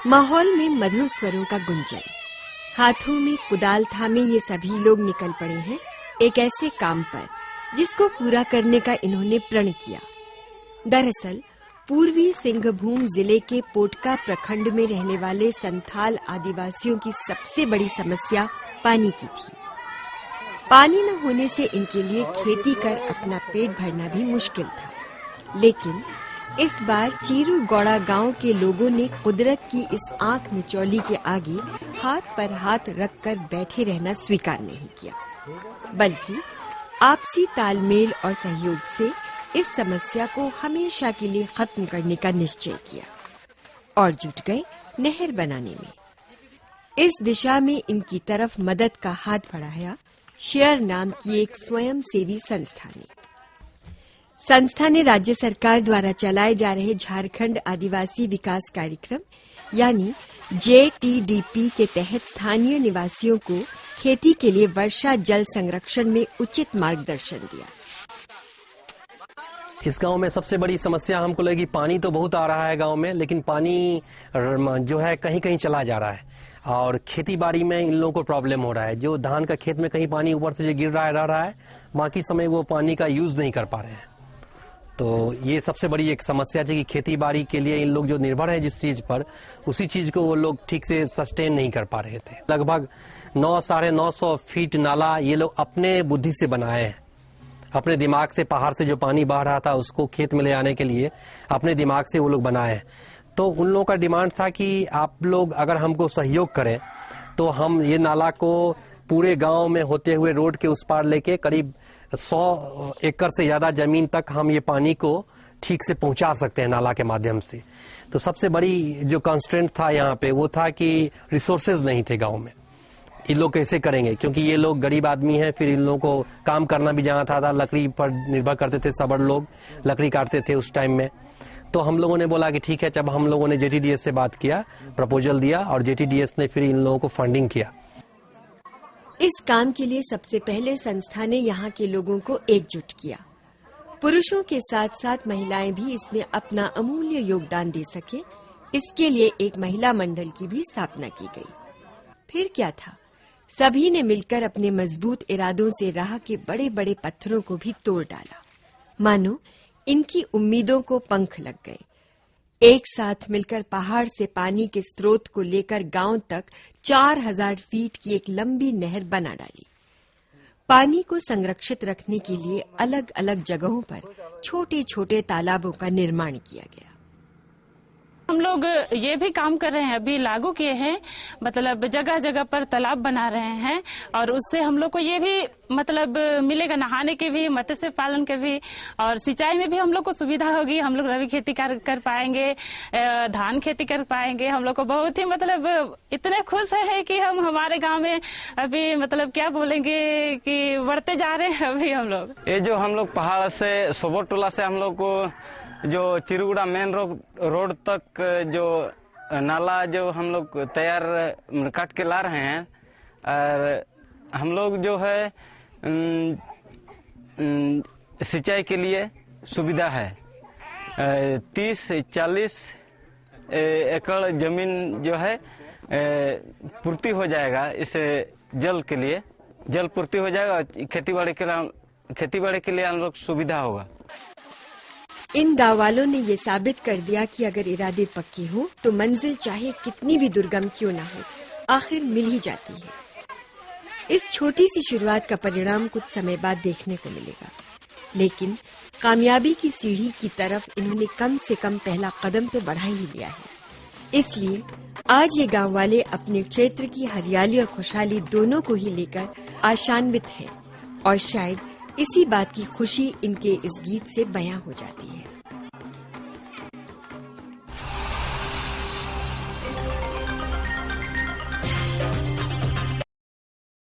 माहौल में मधुर स्वरों का गुंजन। हाथों में कुदाल थामे ये सभी लोग निकल पड़े हैं एक ऐसे काम पर जिसको पूरा करने का इन्होंने प्रण किया। दरअसल पूर्वी सिंहभूम जिले के पोटका प्रखंड में रहने वाले संथाल आदिवासियों की सबसे बड़ी समस्या पानी की थी। पानी न होने से इनके लिए खेती कर अपना पेट भरना भी मुश्किल था। लेकिन इस बार चीरू गौड़ा गांव के लोगों ने कुदरत की इस आंख मिचौली के आगे हाथ पर हाथ रखकर बैठे रहना स्वीकार नहीं किया, बल्कि आपसी तालमेल और सहयोग से इस समस्या को हमेशा के लिए खत्म करने का निश्चय किया और जुट गए नहर बनाने में। इस दिशा में इनकी तरफ मदद का हाथ बढ़ाया शेयर नाम की एक स्वयंसेवी संस्था ने। संस्था ने राज्य सरकार द्वारा चलाए जा रहे झारखंड आदिवासी विकास कार्यक्रम यानी JTDP के तहत स्थानीय निवासियों को खेती के लिए वर्षा जल संरक्षण में उचित मार्गदर्शन दिया। इस गांव में सबसे बड़ी समस्या हमको लगी, पानी तो बहुत आ रहा है गांव में, लेकिन पानी जो है कहीं कहीं चला जा रहा है और खेती बाड़ी में इन लोगों को प्रॉब्लम हो रहा है। जो धान का खेत में कहीं पानी ऊपर से जो गिर रहा है, बाकी समय वो पानी का यूज नहीं कर पा रहे हैं। तो ये सबसे बड़ी एक समस्या है कि खेती बाड़ी के लिए इन लोग जो निर्भर है जिस चीज पर, उसी चीज को वो लोग ठीक से सस्टेन नहीं कर पा रहे थे। लगभग 900-950 फीट नाला ये लोग अपने बुद्धि से बनाए हैं। अपने दिमाग से पहाड़ से जो पानी बह रहा था उसको खेत में ले आने के लिए अपने दिमाग से वो लोग बनाए हैं। तो उन लोगों का डिमांड था कि आप लोग अगर हमको सहयोग करें तो हम ये नाला को पूरे गांव में होते हुए रोड के उस पार लेके करीब 100 एकड़ से ज्यादा जमीन तक हम ये पानी को ठीक से पहुंचा सकते हैं नाला के माध्यम से। तो सबसे बड़ी जो कंस्ट्रेंट था यहाँ पे वो था कि रिसोर्सेज नहीं थे गांव में। ये लोग कैसे करेंगे, क्योंकि ये लोग गरीब आदमी हैं। फिर इन लोगों को काम करना भी जहाँ था लकड़ी पर निर्भर करते थे, सबड़ लोग लकड़ी काटते थे उस टाइम में। तो हम लोगों ने बोला कि ठीक है, जब हम लोगों ने JTDS से बात किया, प्रपोजल दिया और JTDS ने फिर इन लोगों को फंडिंग किया। इस काम के लिए सबसे पहले संस्था ने यहाँ के लोगों को एकजुट किया। पुरुषों के साथ साथ महिलाएं भी इसमें अपना अमूल्य योगदान दे सके, इसके लिए एक महिला मंडल की भी स्थापना की गई। फिर क्या था, सभी ने मिलकर अपने मजबूत इरादों से राह के बड़े बड़े पत्थरों को भी तोड़ डाला। मानो इनकी उम्मीदों को पंख लग गए। एक साथ मिलकर पहाड़ से पानी के स्रोत को लेकर गांव तक 4000 फीट की एक लंबी नहर बना डाली। पानी को संरक्षित रखने के लिए अलग अलग जगहों पर छोटे छोटे तालाबों का निर्माण किया गया। हम लोग ये भी काम कर रहे हैं, अभी लागू किए हैं, मतलब जगह जगह पर तालाब बना रहे हैं और उससे हम लोग को ये भी मतलब मिलेगा नहाने के भी, मत्स्य पालन के भी और सिंचाई में भी हम लोग को सुविधा होगी। हम लोग रबी खेती कर पाएंगे, धान खेती कर पाएंगे। हम लोग को बहुत ही मतलब इतने खुश है कि हम हमारे गांव में अभी मतलब क्या बोलेंगे कि बढ़ते जा रहे हैं अभी हम लोग। ये जो हम लोग पहाड़ से सोबो टोला से हम लोग को जो चिरुगुड़ा मेन रोड तक जो नाला जो हम लोग तैयार काट के ला रहे हैं, और हम लोग जो है सिंचाई के लिए सुविधा है। 30-40 एकड़ जमीन जो है पूर्ति हो जाएगा। इसे जल के लिए जल पूर्ति हो जाएगा और खेती बाड़ी के लिए हम लोग सुविधा होगा। इन गांव वालों ने ये साबित कर दिया कि अगर इरादे पक्के हो तो मंजिल चाहे कितनी भी दुर्गम क्यों ना हो, आखिर मिल ही जाती है। इस छोटी सी शुरुआत का परिणाम कुछ समय बाद देखने को मिलेगा, लेकिन कामयाबी की सीढ़ी की तरफ इन्होंने कम से कम पहला कदम तो बढ़ा ही लिया है। इसलिए आज ये गांव वाले अपने क्षेत्र की हरियाली और खुशहाली दोनों को ही लेकर आशान्वित हैं और शायद इसी बात की खुशी इनके इस गीत से बयां हो जाती है।